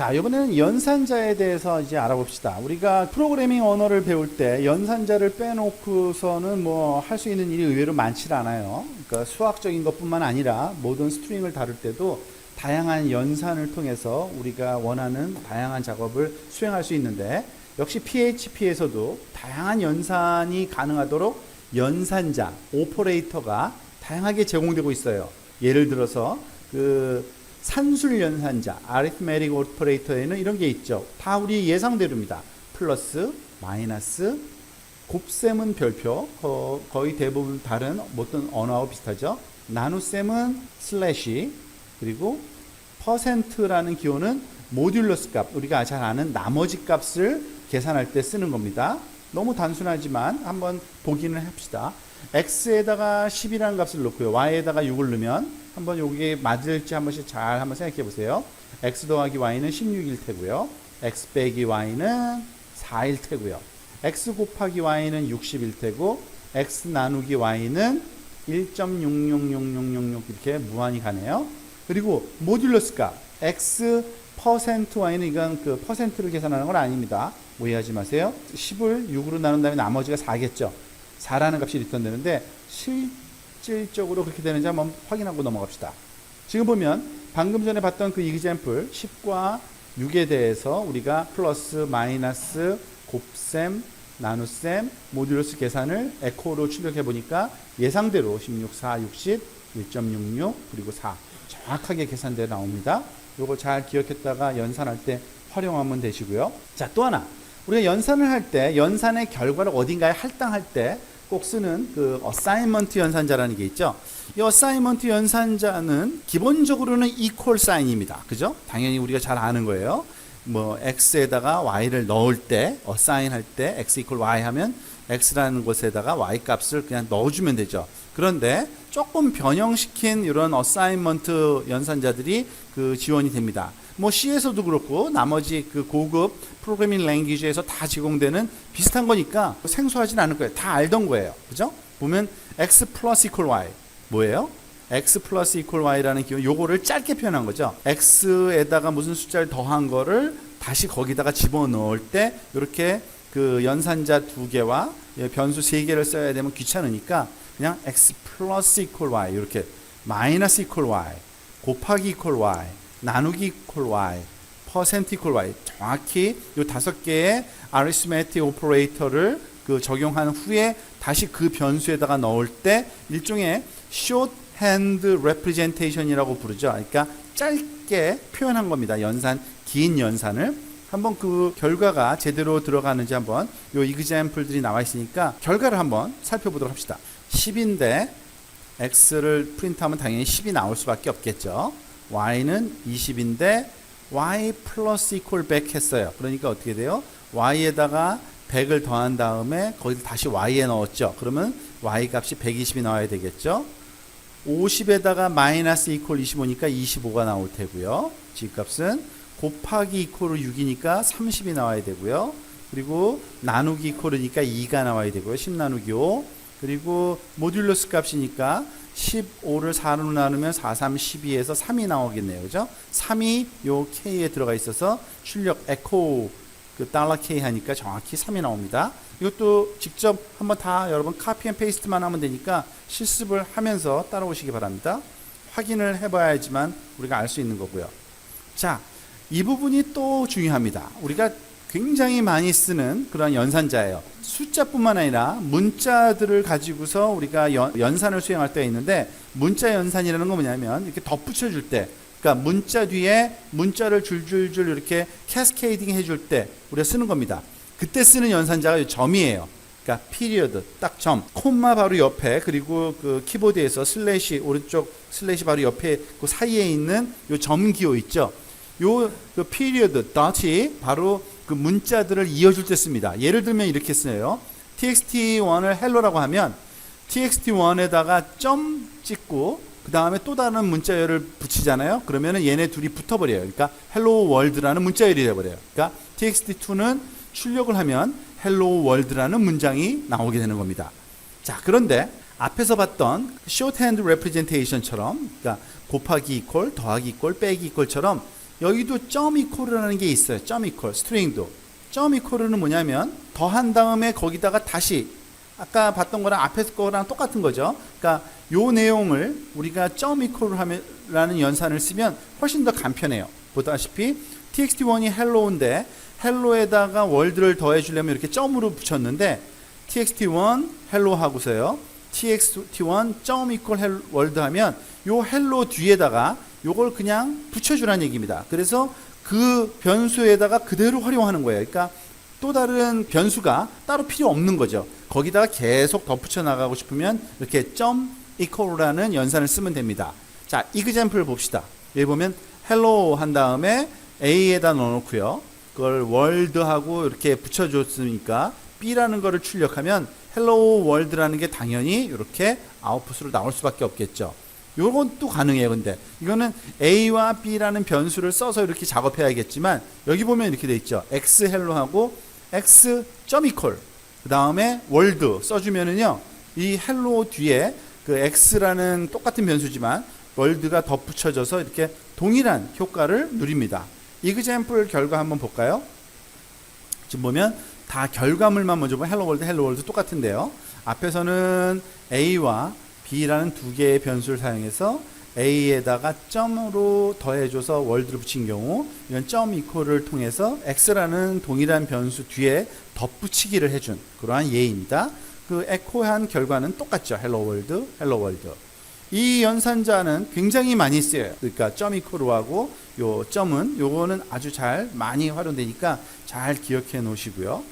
자, 이번에는 연산자에 대해서 이제 알아봅시다. 우리가 프로그래밍 언어를 배울 때 연산자를 빼놓고서는 뭐 할 수 있는 일이 의외로 많지 않아요. 그러니까 수학적인 것뿐만 아니라 모든 스트링을 다룰 때도 다양한 연산을 통해서 우리가 원하는 다양한 작업을 수행할 수 있는데, 역시 PHP에서도 다양한 연산이 가능하도록 연산자, 오퍼레이터가 다양하게 제공되고 있어요. 예를 들어서 산술 연산자, arithmetic operator에는 이런 게 있죠. 다 우리 예상대로입니다. 플러스, 마이너스, 곱셈은 별표, 거의 대부분 다른 어떤 언어하고 비슷하죠. 나눗셈은 슬래시, 그리고 퍼센트라는 기호는 모듈러스 값, 우리가 잘 아는 나머지 값을 계산할 때 쓰는 겁니다. 너무 단순하지만 한번 보기는 합시다. x에다가 10이라는 값을 넣고요. y에다가 6을 넣으면 한번 여기에 맞을지 한 번씩 잘 한번 생각해 보세요. x 더하기 y는 16일 테고요. x 빼기 y는 4일 테고요. x 곱하기 y는 60일 테고, x 나누기 y는 1.666666 이렇게 무한히 가네요. 그리고 모듈러스 값, x 퍼센트 y는 이건 그 퍼센트를 계산하는 건 아닙니다. 오해하지 마세요. 10을 6으로 나눈 다음에 나머지가 4겠죠. 4라는 값이 리턴되는데 실질적으로 그렇게 되는지 한번 확인하고 넘어갑시다. 지금 보면 방금 전에 봤던 그 이그젬플 10과 6에 대해서 우리가 플러스, 마이너스, 곱셈, 나눗셈, 모듈러스 계산을 에코로 출력해 보니까 예상대로 16, 4, 60, 1.66 그리고 4 정확하게 계산되어 나옵니다. 이거 잘 기억했다가 연산할 때 활용하면 되시고요. 자, 또 하나, 우리가 연산을 할 때 연산의 결과를 어딘가에 할당할 때 꼭 쓰는 그 어사인먼트 연산자라는 게 있죠. 이 어사인먼트 연산자는 기본적으로는 이퀄 사인입니다. 그죠? 당연히 우리가 잘 아는 거예요. 뭐 x에다가 y를 넣을 때, 어사인 할 때 x 이퀄 y 하면 x라는 곳에다가 y 값을 그냥 넣어주면 되죠. 그런데 조금 변형시킨 이런 어사인먼트 연산자들이 그 지원이 됩니다. 뭐 C에서도 그렇고 나머지 그 고급 프로그래밍 랭귀지에서 다 제공되는 비슷한 거니까 생소하진 않을 거예요. 다 알던 거예요. 그죠? 보면 x 플러스 이퀄 y 뭐예요? x 플러스 이퀄 y라는 기호, 요거를 짧게 표현한 거죠. x에다가 무슨 숫자를 더한 거를 다시 거기다가 집어넣을 때 이렇게 그 연산자 2개와 변수 3개를 써야 되면 귀찮으니까 그냥 x 플러스 이퀄 y, 이렇게 마이너스 이퀄 y, 곱하기 이퀄 y, 나누기 이퀄 y, 퍼센트 이퀄 y, 정확히 이 5개의 arithmetic operator를 그 적용한 후에 다시 그 변수에다가 넣을 때 일종의 shorthand representation이라고 부르죠. 그러니까 짧게 표현한 겁니다. 연산, 긴 연산을. 한번 그 결과가 제대로 들어가는지 한번 요 이그젬플들이 나와 있으니까 결과를 한번 살펴보도록 합시다. 10인데 x를 프린트하면 당연히 10이 나올 수밖에 없겠죠. y는 20인데 y 플러스 이퀄 100 했어요. 그러니까 어떻게 돼요? y에다가 100을 더한 다음에 거기서 다시 y에 넣었죠. 그러면 y 값이 120이 나와야 되겠죠. 50에다가 마이너스 이퀄 25니까 25가 나올 테고요. g값은 곱하기 이퀄 6이니까 30이 나와야 되고요. 그리고 나누기 이퀄이니까 2가 나와야 되고요. 10 나누기 5. 그리고 모듈러스 값이니까 15를 4로 나누면 4, 3, 12에서 3이 나오겠네요. 그죠? 3이 요 K에 들어가 있어서 출력 에코 그 $K 하니까 정확히 3이 나옵니다. 이것도 직접 한번 다 여러분 카피 앤 페이스트만 하면 되니까 실습을 하면서 따라오시기 바랍니다. 확인을 해봐야지만 우리가 알 수 있는 거고요. 자, 이 부분이 또 중요합니다. 우리가 굉장히 많이 쓰는 그런 연산자예요. 숫자뿐만 아니라 문자들을 가지고서 우리가 연산을 수행할 때가 있는데, 문자 연산이라는 건 뭐냐면 이렇게 덧붙여 줄 때, 그러니까 문자 뒤에 문자를 줄줄줄 이렇게 캐스케이딩 해줄 때 우리가 쓰는 겁니다. 그때 쓰는 연산자가 점이에요. 그러니까 피리어드, 딱 점, 콤마 바로 옆에, 그리고 그 키보드에서 슬래시, 오른쪽 슬래시 바로 옆에 그 사이에 있는 요 점 기호 있죠. 요 그 피리어드, dot이 바로 그 문자들을 이어줄 때 씁니다. 예를 들면 이렇게 써요. txt1을 hello라고 하면 txt1에다가 점 찍고 그 다음에 또 다른 문자열을 붙이잖아요. 그러면은 얘네 둘이 붙어버려요. 그러니까 hello world라는 문자열이 되어버려요. 그러니까 txt2는 출력을 하면 hello world라는 문장이 나오게 되는 겁니다. 자, 그런데 앞에서 봤던 shorthand representation처럼, 그러니까 곱하기 이퀄, 더하기 이퀄, 빼기 이퀄처럼 여기도 점 이퀄이라는 게 있어요. 점 이퀄, 스트링도. 점 이퀄은 뭐냐면 더한 다음에 거기다가 다시 아까 봤던 거랑 앞에서 거랑 똑같은 거죠. 그러니까 요 내용을 우리가 점 이퀄라는 연산을 쓰면 훨씬 더 간편해요. 보다시피 txt1이 헬로우인데 헬로에다가 월드를 더해 주려면 이렇게 점으로 붙였는데 txt1 헬로 하고서요. txt1 점 이퀄 월드 하면 요 헬로 뒤에다가 요걸 그냥 붙여주라는 얘기입니다. 그래서 그 변수에다가 그대로 활용하는 거예요. 그러니까 또 다른 변수가 따로 필요 없는 거죠. 거기다가 계속 덧붙여 나가고 싶으면 이렇게 점 이퀄이라는 연산을 쓰면 됩니다. 자, 이그젬플 봅시다. 여기 보면 hello 한 다음에 A에다 넣어놓고요. 그걸 world하고 이렇게 붙여줬으니까 B라는 거를 출력하면 hello world라는 게 당연히 이렇게 아웃풋으로 나올 수밖에 없겠죠. 요건 또 가능해요. 근데 이거는 A와 B라는 변수를 써서 이렇게 작업해야겠지만 여기 보면 이렇게 돼 있죠. x hello하고 x 점 이퀄 그 다음에 world 써주면은요 이 hello 뒤에 그 x라는 똑같은 변수지만 world가 덧붙여져서 이렇게 동일한 효과를 누립니다. 이그젬플 결과 한번 볼까요? 지금 보면 다 결과물만 먼저 보면 hello world 똑같은데요. 앞에서는 A와 B라는 두 개의 변수를 사용해서 A에다가 점으로 더해줘서 월드를 붙인 경우 이건 점 이퀄을 통해서 X라는 동일한 변수 뒤에 덧붙이기를 해준 그러한 예입니다. 그 에코한 결과는 똑같죠. hello world. 이 연산자는 굉장히 많이 쓰여요. 그러니까 점 이퀄하고 요 점은 요거는 아주 잘 많이 활용되니까 잘 기억해 놓으시고요.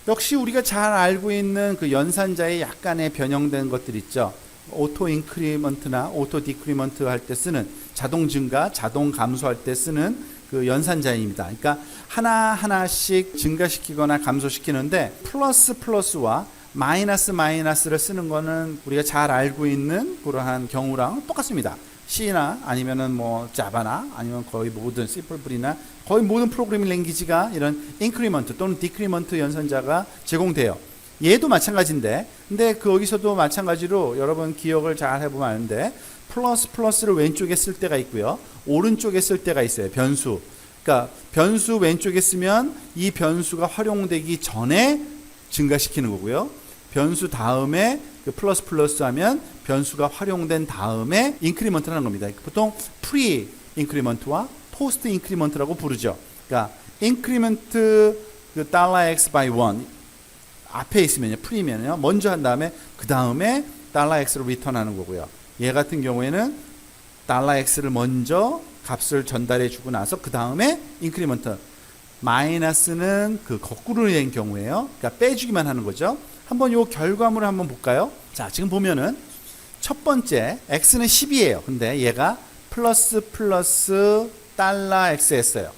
역시 우리가 잘 알고 있는 그 연산자의 약간의 변형된 것들 있죠. 오토 인크리먼트나 오토 디크리먼트 할 때 쓰는 자동 증가, 자동 감소할 때 쓰는 그 연산자입니다. 그러니까 하나하나씩 증가시키거나 감소시키는데 플러스와 마이너스를 쓰는 거는 우리가 잘 알고 있는 그러한 경우랑 똑같습니다. C나 아니면은 뭐 자바나 아니면 거의 모든 C++이나 거의 모든 프로그래밍 랭귀지가 이런 인크리먼트 또는 디크리먼트 연산자가 제공돼요. 얘도 마찬가지인데 근데 거기서도 마찬가지로 여러분 기억을 잘 해보면 아는데 플러스를 왼쪽에 쓸 때가 있고요. 오른쪽에 쓸 때가 있어요. 변수. 그러니까 변수 왼쪽에 쓰면 이 변수가 활용되기 전에 증가시키는 거고요. 변수 다음에 그 플러스 하면 변수가 활용된 다음에 인크리먼트를 하는 겁니다. 보통 프리 인크리먼트와 포스트 인크리먼트라고 부르죠. 그러니까 인크리먼트 그 $x by 1 앞에 있으면요. 프리면요. 먼저 한 다음에 그 다음에 $x를 리턴하는 거고요. 얘 같은 경우에는 $x를 먼저 값을 전달해 주고 나서 그 다음에 인크리먼트 마이너스는 그 거꾸로 된 경우에요. 그러니까 빼주기만 하는 거죠. 한번 요 결과물을 한번 볼까요? 자, 지금 보면은 첫 번째 x는 10이에요. 근데 얘가 플러스 $x 했어요.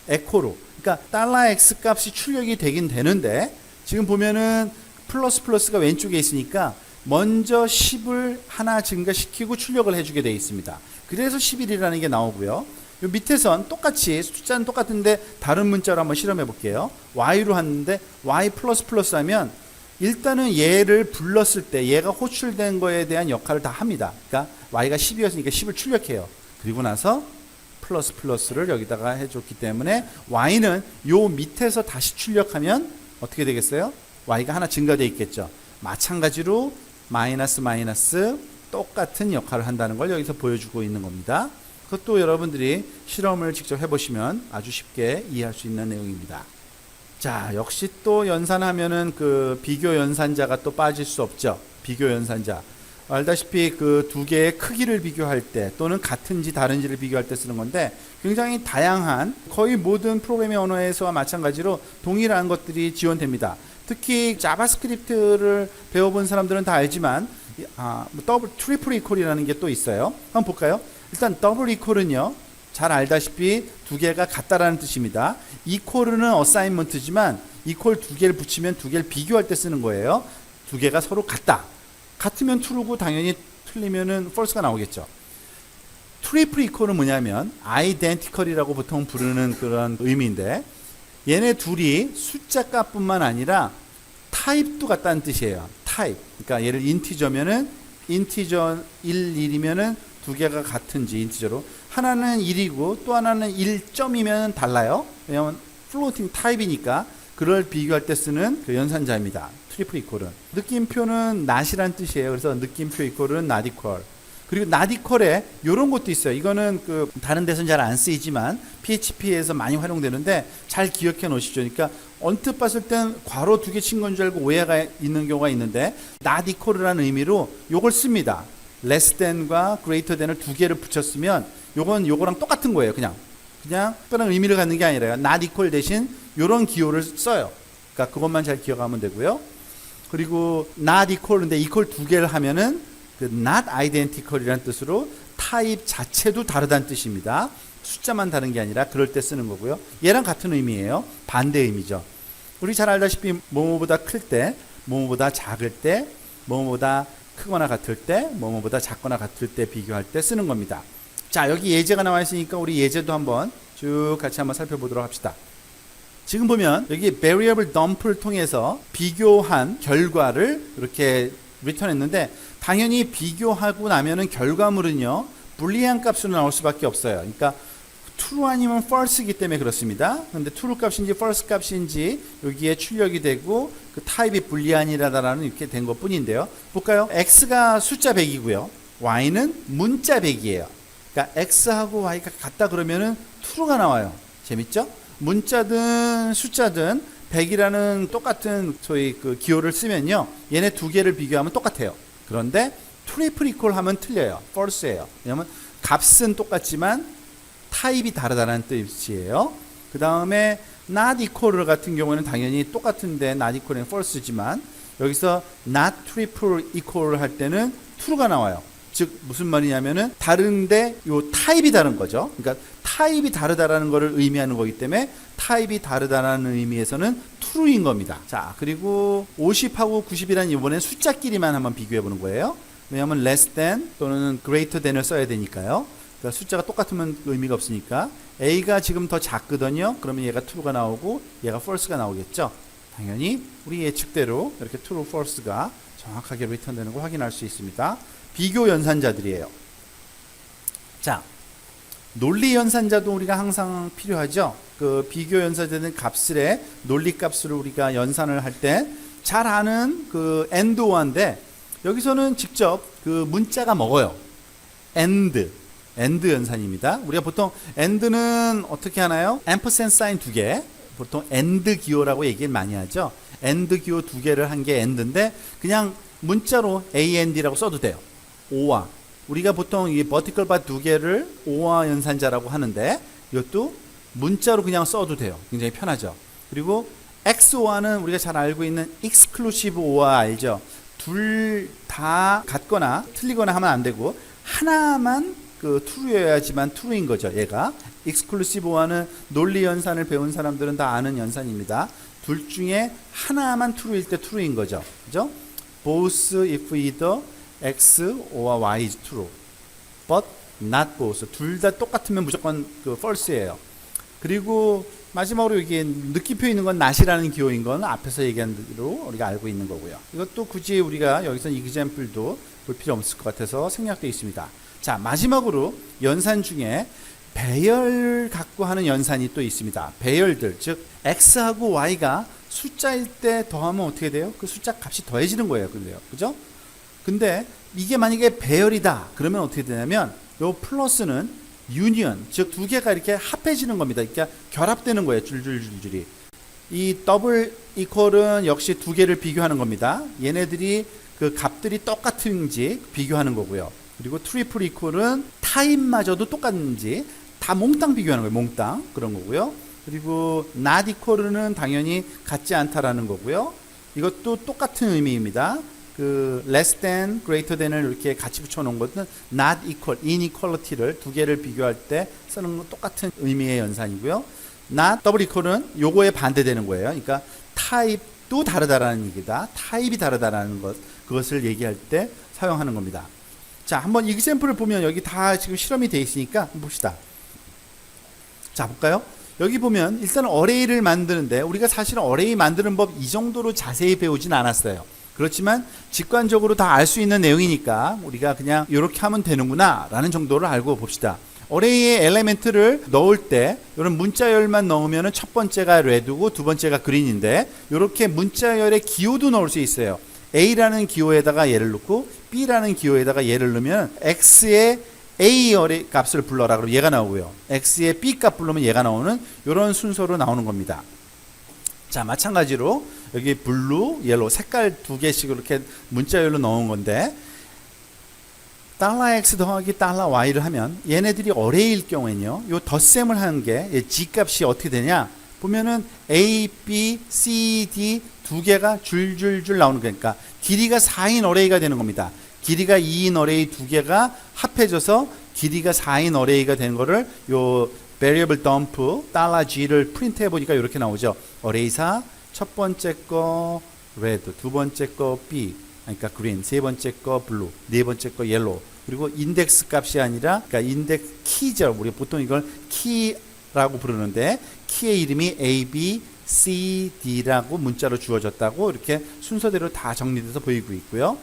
에코로. 그러니까 $x 값이 출력이 되긴 되는데 지금 보면은 플러스가 왼쪽에 있으니까 먼저 10을 하나 증가시키고 출력을 해주게 되어 있습니다. 그래서 11이라는 게 나오고요. 요 밑에선 똑같이 숫자는 똑같은데 다른 문자로 한번 실험해 볼게요. y로 하는데 y 플러스 하면 일단은 얘를 불렀을 때 얘가 호출된 거에 대한 역할을 다 합니다. 그러니까 y가 10이었으니까 10을 출력해요. 그리고 나서 플러스를 여기다가 해줬기 때문에 y는 요 밑에서 다시 출력하면 어떻게 되겠어요? y가 하나 증가되어 있겠죠. 마찬가지로 마이너스 똑같은 역할을 한다는 걸 여기서 보여주고 있는 겁니다. 그것도 여러분들이 실험을 직접 해보시면 아주 쉽게 이해할 수 있는 내용입니다. 자, 역시 또 연산하면은 그 비교 연산자가 또 빠질 수 없죠. 비교 연산자. 알다시피 그 두 개의 크기를 비교할 때 또는 같은지 다른지를 비교할 때 쓰는 건데 굉장히 다양한 거의 모든 프로그래밍 언어에서와 마찬가지로 동일한 것들이 지원됩니다. 특히 자바스크립트를 배워본 사람들은 다 알지만 트리플 이퀄이라는 게 또 있어요. 한번 볼까요? 일단 더블 이퀄은요. 잘 알다시피 두 개가 같다라는 뜻입니다. 이퀄은 어사인먼트지만 이퀄 두 개를 붙이면 두 개를 비교할 때 쓰는 거예요. 두 개가 서로 같다. 같으면 true고 당연히 틀리면은 false가 나오겠죠. 트리플 이퀄은 뭐냐면 identical이라고 보통 부르는 그런 의미인데 얘네 둘이 숫자 값뿐만 아니라 타입도 같다는 뜻이에요. 타입. 그러니까 얘를 인티저면은 인티저 1, 1이면은 두 개가 같은지 인티저로 하나는 1이고 또 하나는 1점이면 달라요. 왜냐하면 플로팅 타입이니까. 그걸 비교할 때 쓰는 그 연산자입니다. 트리플 이퀄은. 느낌표는 not이란 뜻이에요. 그래서 느낌표 이퀄은 not equal. 그리고 not equal에 이런 것도 있어요. 이거는 그 다른 데서는 잘 안 쓰이지만 PHP에서 많이 활용되는데 잘 기억해 놓으시죠. 그러니까 언뜻 봤을 땐 괄호 2개 친 건 줄 알고 오해가 있는 경우가 있는데 not equal이라는 의미로 요걸 씁니다. less than과 greater than을 2개를 붙였으면 요거랑 똑같은 거예요. 그냥 특별한 의미를 갖는 게 아니라 not equal 대신 요런 기호를 써요. 그러니까 그것만 잘 기억하면 되고요. 그리고 not equal인데 equal 2개를 하면은 그 not identical이라는 뜻으로 타입 자체도 다르다는 뜻입니다. 숫자만 다른 게 아니라 그럴 때 쓰는 거고요. 얘랑 같은 의미예요. 반대 의미죠. 우리 잘 알다시피 뭐뭐보다 클 때, 뭐뭐보다 작을 때, 뭐뭐보다 크거나 같을 때, 뭐뭐보다 작거나 같을 때 비교할 때 쓰는 겁니다. 자, 여기 예제가 나와 있으니까 우리 예제도 한번 쭉 같이 한번 살펴보도록 합시다. 지금 보면 여기 variable dump를 통해서 비교한 결과를 이렇게 리턴했는데 당연히 비교하고 나면은 결과물은요 불리한 값으로 나올 수밖에 없어요. 그러니까 true 아니면 false이기 때문에 그렇습니다. 근데 true 값인지 false 값인지 여기에 출력이 되고 그 타입이 불리한이라다라는 이렇게 된 것 뿐인데요. 볼까요? x가 숫자 100이고요. y는 문자 100이에요. 그러니까 x하고 y가 같다 그러면은 true가 나와요. 재밌죠? 문자든 숫자든 100이라는 똑같은 소위 그 기호를 쓰면요. 얘네 2개를 비교하면 똑같아요. 그런데 트리플 이퀄 하면 틀려요. false예요. 왜냐면 값은 똑같지만 타입이 다르다는 뜻이에요. 그 다음에 not equal 같은 경우는 당연히 똑같은데 not equal은 false지만 여기서 not triple equal 할 때는 true가 나와요. 즉 무슨 말이냐면은 다른데 요 타입이 다른 거죠. 그러니까 타입이 다르다라는 것을 의미하는 거기 때문에 타입이 다르다라는 의미에서는 true인 겁니다. 자, 그리고 50하고 90이라는 이번엔 숫자끼리만 한번 비교해 보는 거예요. 왜냐하면 less than 또는 greater than을 써야 되니까요. 그러니까 숫자가 똑같으면 의미가 없으니까 A가 지금 더 작거든요. 그러면 얘가 true가 나오고 얘가 false가 나오겠죠. 당연히 우리 예측대로 이렇게 true, false가 정확하게 리턴되는 걸 확인할 수 있습니다. 비교 연산자들이에요. 자, 논리 연산자도 우리가 항상 필요하죠. 그 비교 연산자는 값을 논리 값으로 우리가 연산을 할 때 잘 아는 그 and or인데 여기서는 직접 그 문자가 먹어요. and 연산입니다. 우리가 보통 and는 어떻게 하나요? ampersand 사인 2개. 보통 and 기호라고 얘기를 많이 하죠. and 기호 2개를 한 게 and인데 그냥 문자로 and라고 써도 돼요. 오와 우리가 보통 이 vertical bar 2개를 오와 연산자라고 하는데 이것도 문자로 그냥 써도 돼요. 굉장히 편하죠. 그리고 XOR는 우리가 잘 알고 있는 exclusive OR 알죠? 둘 다 같거나 틀리거나 하면 안 되고 하나만 그 true여야지만 true인 거죠. 얘가 exclusive OR는 논리 연산을 배운 사람들은 다 아는 연산입니다. 둘 중에 하나만 true일 때 true인 거죠. 그죠? both if either X or Y is true, but not both. 둘 다 똑같으면 무조건 그 false예요. 그리고 마지막으로 여기 느낌표 있는 건 not이라는 기호인 건 앞에서 얘기한 대로 우리가 알고 있는 거고요. 이것도 굳이 우리가 여기서 example도 볼 필요 없을 것 같아서 생략되어 있습니다. 자, 마지막으로 연산 중에 배열 갖고 하는 연산이 또 있습니다. 배열들, 즉 X하고 Y가 숫자일 때 더하면 어떻게 돼요? 그 숫자 값이 더해지는 거예요. 그죠? 근데 이게 만약에 배열이다 그러면 어떻게 되냐면 요 플러스는 유니언 즉 2개가 이렇게 합해지는 겁니다. 그러니까 결합되는 거예요. 줄줄줄줄이. 이 더블 이퀄은 역시 2개를 비교하는 겁니다. 얘네들이 그 값들이 똑같은지 비교하는 거고요. 그리고 트리플 이퀄은 타입마저도 똑같은지 다 몽땅 비교하는 거예요. 몽땅 그런 거고요. 그리고 not equal은 당연히 같지 않다라는 거고요. 이것도 똑같은 의미입니다. 그 less than, greater than을 이렇게 같이 붙여놓은 것은 not equal, inequality를 2개를 비교할 때 쓰는 건 똑같은 의미의 연산이고요. not double equal은 요거에 반대되는 거예요. 그러니까 타입도 다르다라는 얘기다. 타입이 다르다라는 것, 그것을 얘기할 때 사용하는 겁니다. 자, 한번 example을 보면 여기 다 지금 실험이 되어 있으니까 한번 봅시다. 자, 볼까요? 여기 보면 일단 어레이를 만드는데 우리가 사실은 어레이 만드는 법 이 정도로 자세히 배우진 않았어요. 그렇지만 직관적으로 다 알 수 있는 내용이니까 우리가 그냥 이렇게 하면 되는구나 라는 정도를 알고 봅시다. 어레이에 엘리멘트를 넣을 때 이런 문자열만 넣으면 첫 번째가 레드고 두 번째가 그린인데 이렇게 문자열의 기호도 넣을 수 있어요. A라는 기호에다가 얘를 넣고 B라는 기호에다가 얘를 넣으면 X의 A 어레이 값을 불러라. 그럼 얘가 나오고요. X의 B 값 부르면 얘가 나오는 이런 순서로 나오는 겁니다. 자, 마찬가지로 여기 블루, 옐로우 색깔 두 개씩 이렇게 문자열로 넣은 건데 $x 더하기 $y를 하면 얘네들이 어레이일 경우에는요. 요 덧셈을 하는 게 G 값이 어떻게 되냐? 보면은 A, B, C, D 두 개가 줄줄줄 나오는 거니까 길이가 4인 어레이가 되는 겁니다. 길이가 2인 어레이 두 개가 합해져서 길이가 4인 어레이가 되는 거를 요 variable dump $g를 프린트해 보니까 이렇게 나오죠. 어레이사 첫 번째 거 red, 두 번째 거 B, 그러니까 green, 세 번째 거 blue, 네 번째 거 yellow. 그리고 인덱스 값이 아니라 그러니까 인덱스 키죠. 우리가 보통 이걸 키라고 부르는데 키의 이름이 A, B, C, D라고 문자로 주어졌다고 이렇게 순서대로 다 정리돼서 보이고 있고요.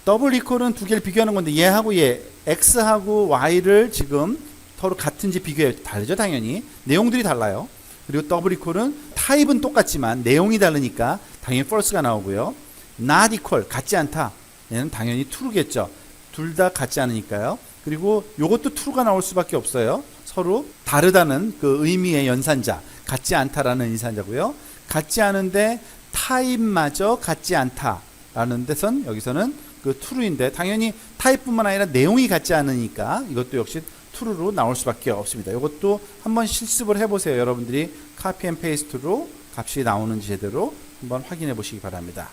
더블 이퀄은 두 개를 비교하는 건데 얘하고 얘 X하고 Y를 지금 서로 같은지 비교해 다르죠. 당연히 내용들이 달라요. 그리고 더블 이퀄은 타입은 똑같지만 내용이 다르니까 당연히 false가 나오고요. not equal 같지 않다. 얘는 당연히 true겠죠. 둘 다 같지 않으니까요. 그리고 요것도 true가 나올 수밖에 없어요. 서로 다르다는 그 의미의 연산자, 같지 않다라는 연산자고요. 같지 않은데 타입마저 같지 않다라는 데선 여기서는 그 true인데 당연히 타입뿐만 아니라 내용이 같지 않으니까 이것도 역시 true로 나올 수밖에 없습니다. 이것도 한번 실습을 해보세요. 여러분들이 카피 앤 페이스트로 값이 나오는지 제대로 한번 확인해 보시기 바랍니다.